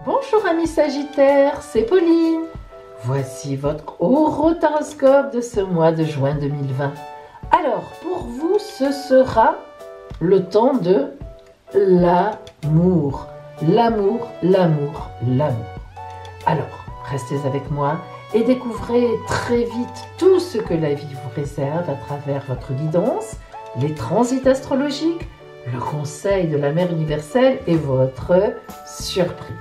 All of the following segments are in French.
Bonjour amis Sagittaires, c'est Pauline. Voici votre horoscope de ce mois de juin 2020. Alors, pour vous, ce sera le temps de l'amour. L'amour, l'amour, l'amour. Alors, restez avec moi et découvrez très vite tout ce que la vie vous réserve à travers votre guidance, les transits astrologiques, le conseil de la Mère universelle et votre surprise.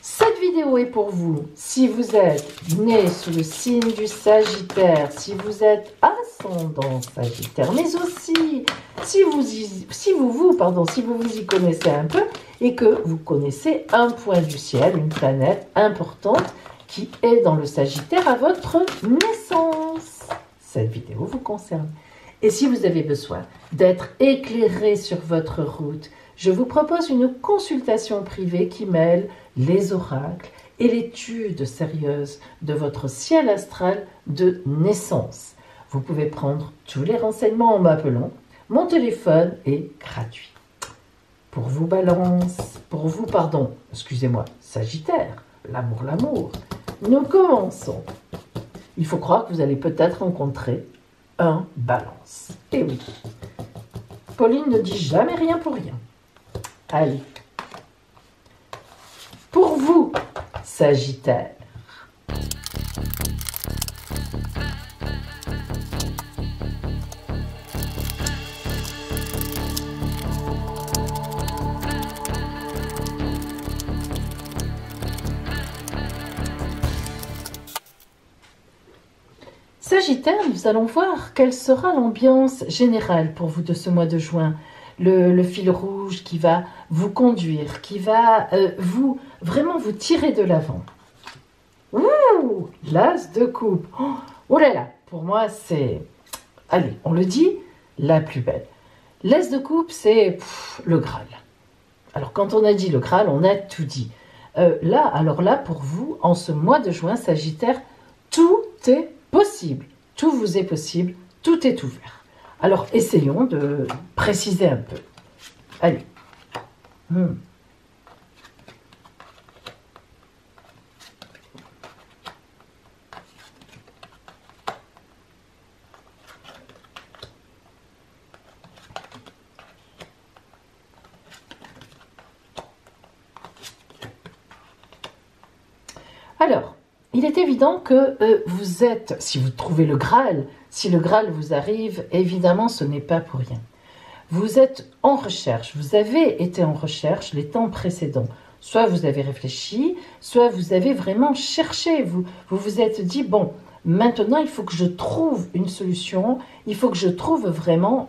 Cette vidéo est pour vous si vous êtes né sous le signe du Sagittaire, si vous êtes ascendant Sagittaire, mais aussi si vous vous y connaissez un peu et que vous connaissez un point du ciel, une planète importante qui est dans le Sagittaire à votre naissance. Cette vidéo vous concerne. Et si vous avez besoin d'être éclairé sur votre route, je vous propose une consultation privée qui mêle les oracles et l'étude sérieuse de votre ciel astral de naissance. Vous pouvez prendre tous les renseignements en m'appelant. Mon téléphone est gratuit. Pour vous Sagittaire, l'amour, nous commençons. Il faut croire que vous allez peut-être rencontrer un Balance. Et oui, Pauline ne dit jamais rien pour rien. Allez. Pour vous, Sagittaire. Sagittaire, nous allons voir quelle sera l'ambiance générale pour vous de ce mois de juin. Le fil rouge qui va vous conduire, qui va vraiment vous tirer de l'avant. Ouh, l'as de coupe. Oh là là, pour moi c'est, allez, on le dit, la plus belle. L'as de coupe, c'est le Graal. Alors quand on a dit le Graal, on a tout dit. Alors là, pour vous, en ce mois de juin, Sagittaire, tout est possible. Tout vous est possible, tout est ouvert. Alors, essayons de préciser un peu. Allez. Alors, il est évident que vous êtes, si vous trouvez le Graal, si le Graal vous arrive, évidemment, ce n'est pas pour rien. Vous êtes en recherche, vous avez été en recherche les temps précédents. Soit vous avez réfléchi, soit vous avez vraiment cherché. Vous vous êtes dit, bon, maintenant, il faut que je trouve une solution, il faut que je trouve vraiment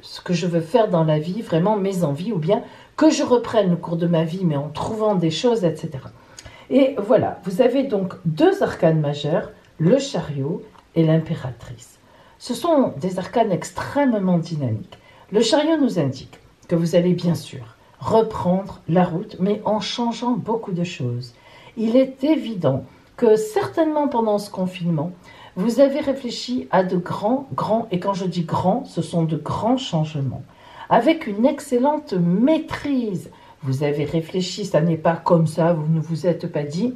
ce que je veux faire dans la vie, vraiment mes envies, ou bien que je reprenne le cours de ma vie, mais en trouvant des choses, etc. Et voilà, vous avez donc deux arcanes majeurs, le chariot et l'impératrice. Ce sont des arcanes extrêmement dynamiques. Le chariot nous indique que vous allez bien sûr reprendre la route, mais en changeant beaucoup de choses. Il est évident que certainement pendant ce confinement, vous avez réfléchi à de grands, et quand je dis grands, ce sont de grands changements, avec une excellente maîtrise. Vous avez réfléchi, ça n'est pas comme ça, vous ne vous êtes pas dit,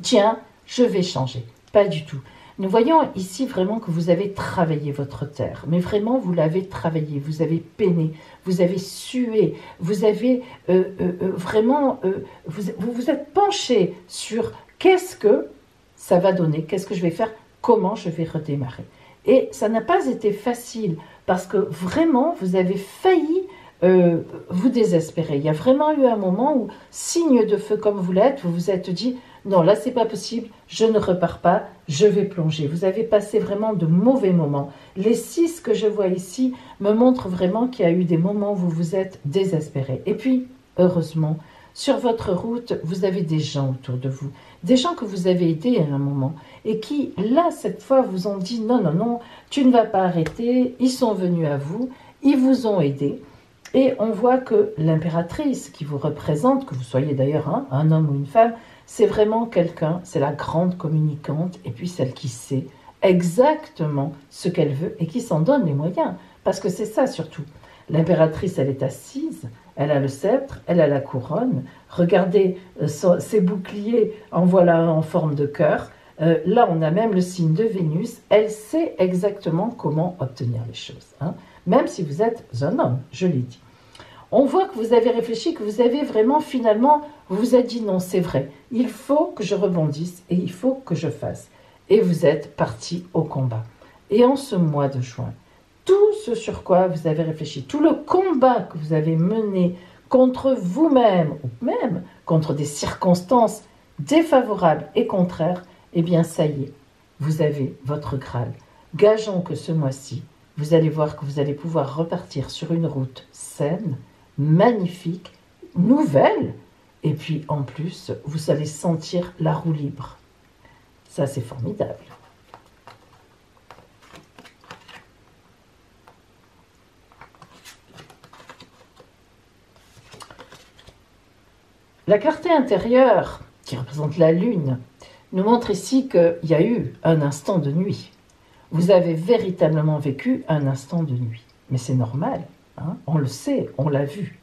tiens, je vais changer. Pas du tout. Nous voyons ici vraiment que vous avez travaillé votre terre, mais vraiment vous l'avez travaillé, vous avez peiné, vous avez sué, vous avez vraiment, vous vous êtes penché sur qu'est-ce que ça va donner, qu'est-ce que je vais faire, comment je vais redémarrer. Et ça n'a pas été facile parce que vraiment vous avez failli vous désespérer. Il y a vraiment eu un moment où, signe de feu comme vous l'êtes, vous vous êtes dit, non, là c'est pas possible, je ne repars pas, je vais plonger. Vous avez passé vraiment de mauvais moments. Les 6 que je vois ici me montrent vraiment qu'il y a eu des moments où vous vous êtes désespéré. Et puis, heureusement, sur votre route, vous avez des gens autour de vous, des gens que vous avez aidés à un moment et qui, là, cette fois, vous ont dit, non, non, non, tu ne vas pas arrêter, ils sont venus à vous, ils vous ont aidé. Et on voit que l'impératrice qui vous représente, que vous soyez d'ailleurs un homme ou une femme, c'est vraiment quelqu'un, c'est la grande communicante et puis celle qui sait exactement ce qu'elle veut et qui s'en donne les moyens. Parce que c'est ça surtout. L'impératrice, elle est assise, elle a le sceptre, elle a la couronne. Regardez ses boucliers, en voilà un en forme de cœur. Là, on a même le signe de Vénus. Elle sait exactement comment obtenir les choses, hein. Même si vous êtes un homme, je l'ai dit. On voit que vous avez réfléchi, que vous avez vraiment, finalement, vous vous êtes dit non, c'est vrai. Il faut que je rebondisse et il faut que je fasse. Et vous êtes parti au combat. Et en ce mois de juin, tout ce sur quoi vous avez réfléchi, tout le combat que vous avez mené contre vous-même ou même contre des circonstances défavorables et contraires, eh bien ça y est, vous avez votre Graal. Gageons que ce mois-ci, vous allez voir que vous allez pouvoir repartir sur une route saine, magnifique, nouvelle, et puis en plus, vous allez sentir la roue libre. Ça, c'est formidable. La clarté intérieure, qui représente la lune, nous montre ici qu'il y a eu un instant de nuit. Vous avez véritablement vécu un instant de nuit. Mais c'est normal, hein, on le sait, on l'a vu.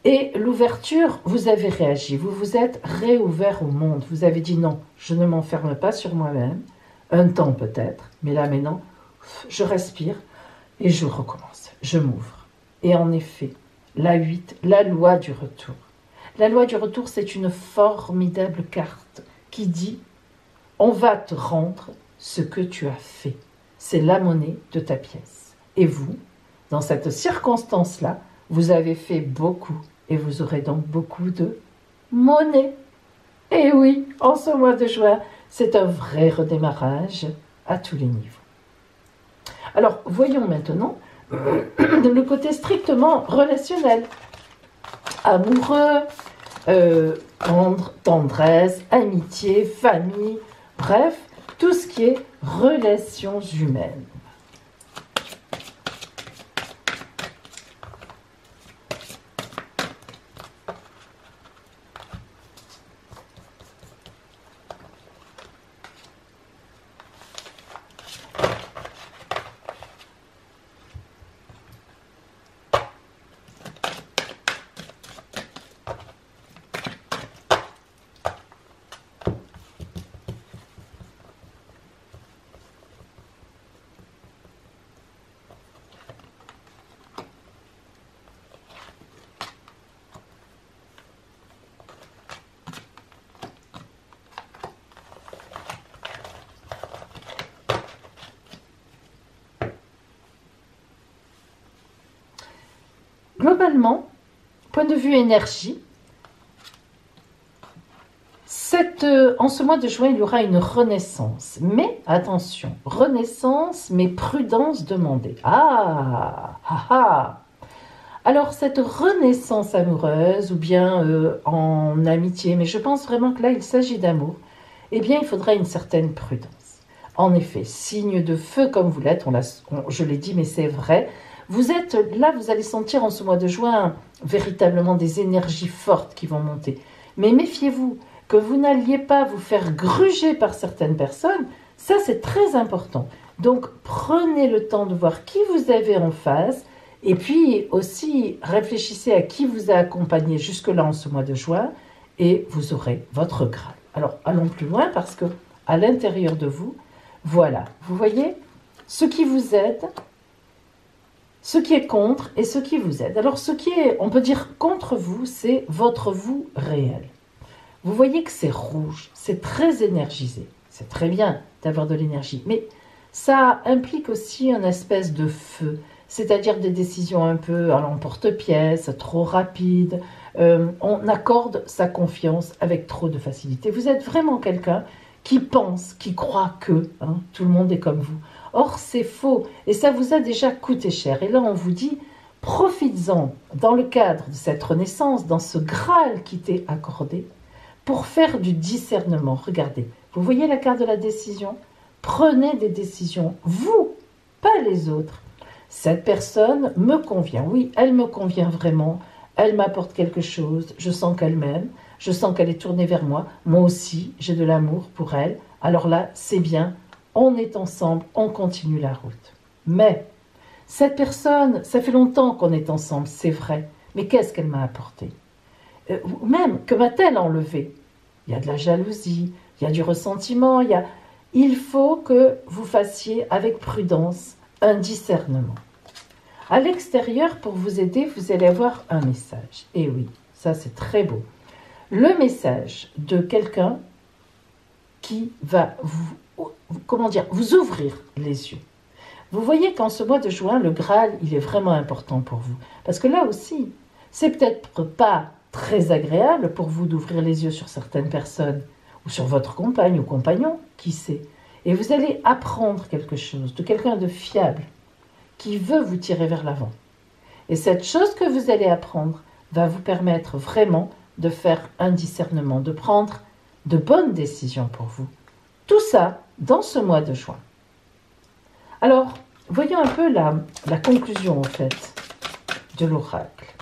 Et l'ouverture, vous avez réagi, vous vous êtes réouvert au monde. Vous avez dit non, je ne m'enferme pas sur moi-même, un temps peut-être, mais là maintenant, je respire et je recommence, je m'ouvre. Et en effet, la 8, la loi du retour. La loi du retour, c'est une formidable carte qui dit « On va te rendre ce que tu as fait. C'est la monnaie de ta pièce. » Et vous, dans cette circonstance-là, vous avez fait beaucoup et vous aurez donc beaucoup de monnaie. Et oui, en ce mois de juin, c'est un vrai redémarrage à tous les niveaux. Alors, voyons maintenant le côté strictement relationnel. Amoureux, tendresse, amitié, famille, bref, tout ce qui est relations humaines. Globalement, point de vue énergie, en ce mois de juin, il y aura une renaissance. Mais attention, renaissance, mais prudence demandée. Alors, cette renaissance amoureuse, ou bien en amitié, mais je pense vraiment que là, il s'agit d'amour, eh bien, il faudra une certaine prudence. En effet, signe de feu comme vous l'êtes, je l'ai dit, mais c'est vrai. Vous êtes là, vous allez sentir en ce mois de juin véritablement des énergies fortes qui vont monter. Mais méfiez-vous, que vous n'alliez pas vous faire gruger par certaines personnes, ça c'est très important. Donc prenez le temps de voir qui vous avez en face et puis aussi réfléchissez à qui vous a accompagné jusque-là en ce mois de juin et vous aurez votre Graal. Alors allons plus loin parce que à l'intérieur de vous, voilà, vous voyez ce qui vous aide, ce qui est contre et ce qui vous aide. Alors ce qui est, on peut dire contre vous, c'est votre vous réel. Vous voyez que c'est rouge, c'est très énergisé. C'est très bien d'avoir de l'énergie, mais ça implique aussi une espèce de feu, c'est-à-dire des décisions un peu à l'emporte-pièce, trop rapides. On accorde sa confiance avec trop de facilité. Vous êtes vraiment quelqu'un qui pense, qui croit que tout le monde est comme vous. Or, c'est faux et ça vous a déjà coûté cher. Et là, on vous dit, profites-en dans le cadre de cette renaissance, dans ce Graal qui t'est accordé, pour faire du discernement. Regardez, vous voyez la carte de la décision? Prenez des décisions, vous, pas les autres. Cette personne me convient, oui, elle me convient vraiment, elle m'apporte quelque chose, je sens qu'elle m'aime, je sens qu'elle est tournée vers moi, moi aussi, j'ai de l'amour pour elle, alors là, c'est bien, on est ensemble, on continue la route. Mais, Cette personne, ça fait longtemps qu'on est ensemble, c'est vrai, mais qu'est-ce qu'elle m'a apporté? Ou même, que m'a-t-elle enlevé? Il y a de la jalousie, il y a du ressentiment, il faut que vous fassiez avec prudence un discernement. À l'extérieur, pour vous aider, vous allez avoir un message. Et oui, ça c'est très beau. Le message de quelqu'un qui va vous ouvrir les yeux. Vous voyez qu'en ce mois de juin, le Graal, il est vraiment important pour vous. Parce que là aussi, c'est peut-être pas très agréable pour vous d'ouvrir les yeux sur certaines personnes, ou sur votre compagne ou compagnon, qui sait. Et vous allez apprendre quelque chose de quelqu'un de fiable, qui veut vous tirer vers l'avant. Et cette chose que vous allez apprendre va vous permettre vraiment de faire un discernement, de prendre de bonnes décisions pour vous. Tout ça dans ce mois de juin. Alors, voyons un peu la conclusion en fait de l'oracle.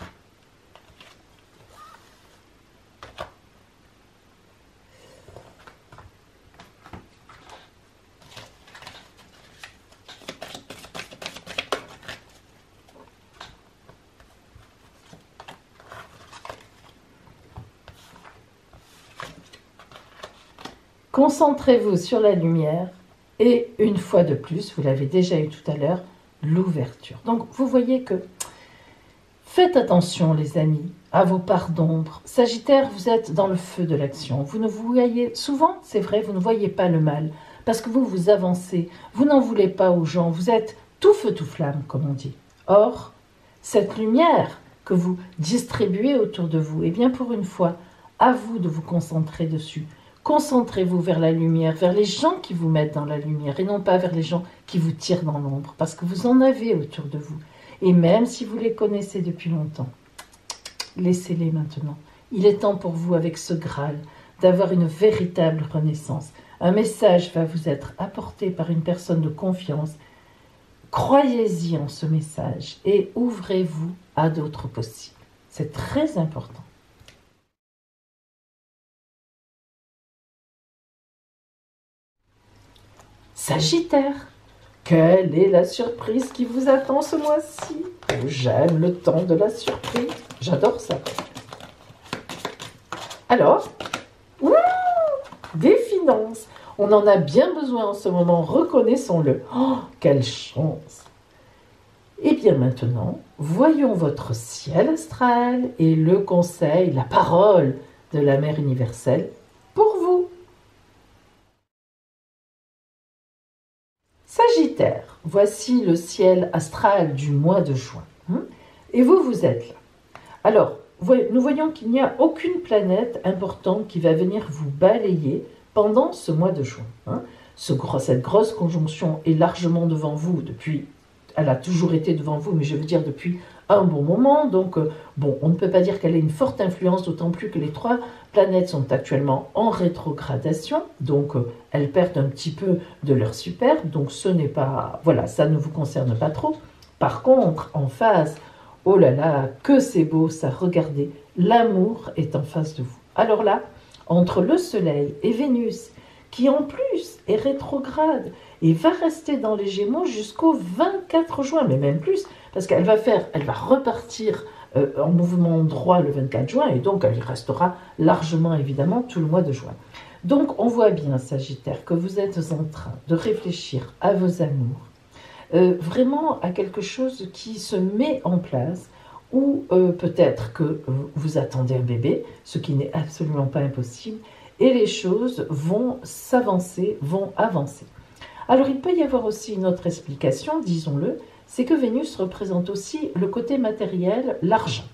Concentrez-vous sur la lumière et une fois de plus, vous l'avez déjà eu tout à l'heure, l'ouverture. Donc vous voyez que faites attention les amis à vos parts d'ombre. Sagittaire, vous êtes dans le feu de l'action. Vous ne vous voyez, souvent c'est vrai, vous ne voyez pas le mal parce que vous avancez, vous n'en voulez pas aux gens, vous êtes tout feu tout flamme comme on dit. Or, cette lumière que vous distribuez autour de vous, eh bien pour une fois, à vous de vous concentrer dessus. Concentrez-vous vers la lumière, vers les gens qui vous mettent dans la lumière et non pas vers les gens qui vous tirent dans l'ombre, parce que vous en avez autour de vous. Et même si vous les connaissez depuis longtemps, laissez-les maintenant. Il est temps pour vous, avec ce Graal, d'avoir une véritable renaissance. Un message va vous être apporté par une personne de confiance. Croyez-y en ce message et ouvrez-vous à d'autres possibles. C'est très important. Sagittaire, quelle est la surprise qui vous attend ce mois-ci? J'aime le temps de la surprise, j'adore ça. Alors, des finances, on en a bien besoin en ce moment, reconnaissons-le. Oh, quelle chance! Et bien maintenant, voyons votre ciel astral et le conseil, la parole de la Mère universelle pour vous. Sagittaire, voici le ciel astral du mois de juin. Et vous, vous êtes là. Alors, nous voyons qu'il n'y a aucune planète importante qui va venir vous balayer pendant ce mois de juin. Cette grosse conjonction est largement devant vous depuis, elle a toujours été devant vous, mais je veux dire depuis un bon moment. Donc, bon, on ne peut pas dire qu'elle ait une forte influence, d'autant plus que les 3 planètes sont actuellement en rétrogradation. Donc, elles perdent un petit peu de leur super. Donc, ce n'est pas... Voilà, ça ne vous concerne pas trop. Par contre, en face, oh là là, que c'est beau ça, regardez, l'amour est en face de vous. Alors là, entre le Soleil et Vénus, qui en plus est rétrograde et va rester dans les Gémeaux jusqu'au 24 juin, mais même plus, parce qu'elle va repartir en mouvement droit le 24 juin, et donc elle y restera largement évidemment tout le mois de juin. Donc on voit bien, Sagittaire, que vous êtes en train de réfléchir à vos amours, vraiment à quelque chose qui se met en place, ou peut-être que vous attendez un bébé, ce qui n'est absolument pas impossible, et les choses vont s'avancer, vont avancer. Alors il peut y avoir aussi une autre explication, disons-le, c'est que Vénus représente aussi le côté matériel, l'argent,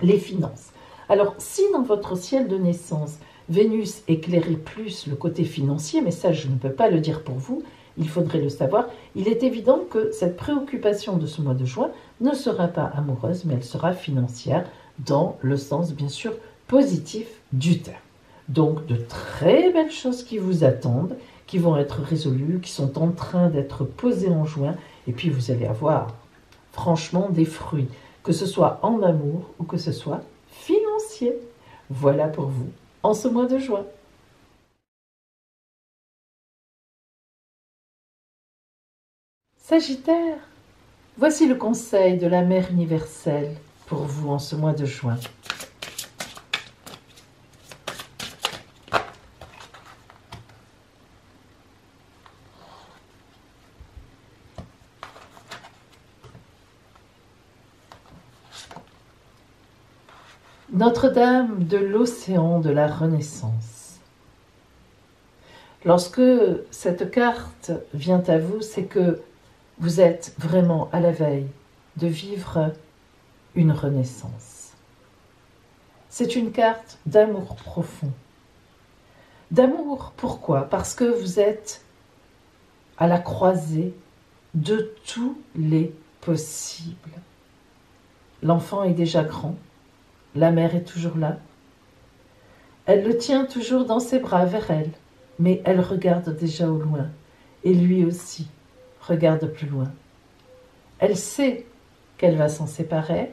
les finances. Alors si dans votre ciel de naissance, Vénus éclairait plus le côté financier, mais ça je ne peux pas le dire pour vous, il faudrait le savoir, il est évident que cette préoccupation de ce mois de juin ne sera pas amoureuse, mais elle sera financière, dans le sens bien sûr positif du terme. Donc de très belles choses qui vous attendent, qui vont être résolues, qui sont en train d'être posées en juin, et puis vous allez avoir franchement des fruits, que ce soit en amour ou que ce soit financier. Voilà pour vous en ce mois de juin. Sagittaire, Voici le conseil de la Mère universelle pour vous en ce mois de juin. Notre-Dame de l'océan de la Renaissance. Lorsque cette carte vient à vous, c'est que vous êtes vraiment à la veille de vivre une renaissance. C'est une carte d'amour profond. D'amour, pourquoi? Parce que vous êtes à la croisée de tous les possibles. L'enfant est déjà grand, la mère est toujours là. Elle le tient toujours dans ses bras vers elle, mais elle regarde déjà au loin, et lui aussi regarde plus loin. Elle sait qu'elle va s'en séparer,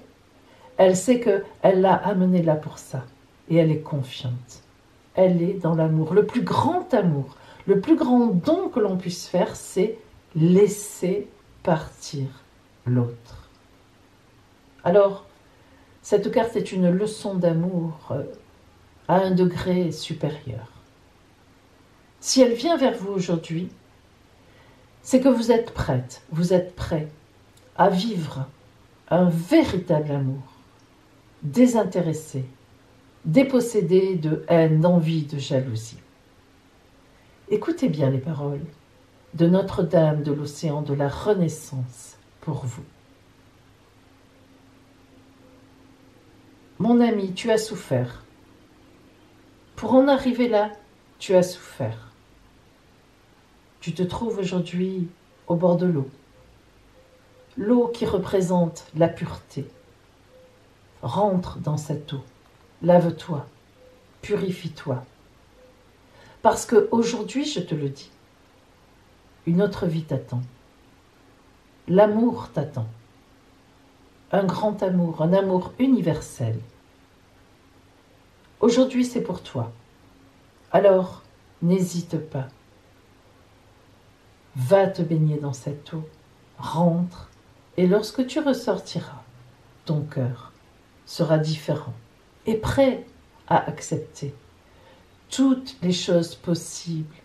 elle sait qu'elle l'a amené là pour ça, et elle est confiante. Elle est dans l'amour. Le plus grand amour, le plus grand don que l'on puisse faire, c'est laisser partir l'autre. Alors, cette carte est une leçon d'amour à un degré supérieur. Si elle vient vers vous aujourd'hui, c'est que vous êtes prête, vous êtes prêt à vivre un véritable amour, désintéressé, dépossédé de haine, d'envie, de jalousie. Écoutez bien les paroles de Notre-Dame de l'océan de la Renaissance pour vous. Mon ami, tu as souffert. Pour en arriver là, tu as souffert. Tu te trouves aujourd'hui au bord de l'eau. L'eau qui représente la pureté. Rentre dans cette eau. Lave-toi. Purifie-toi. Parce qu'aujourd'hui, je te le dis, une autre vie t'attend. L'amour t'attend. Un grand amour, un amour universel. Aujourd'hui, c'est pour toi. Alors, n'hésite pas. Va te baigner dans cette eau, rentre, et lorsque tu ressortiras, ton cœur sera différent et prêt à accepter toutes les choses possibles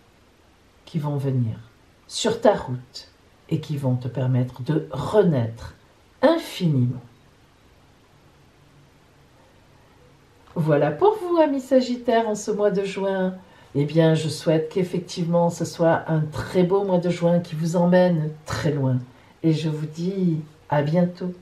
qui vont venir sur ta route et qui vont te permettre de renaître infiniment. Voilà pour vous, amis Sagittaires, en ce mois de juin. Eh bien, je souhaite qu'effectivement ce soit un très beau mois de juin qui vous emmène très loin. Et je vous dis à bientôt.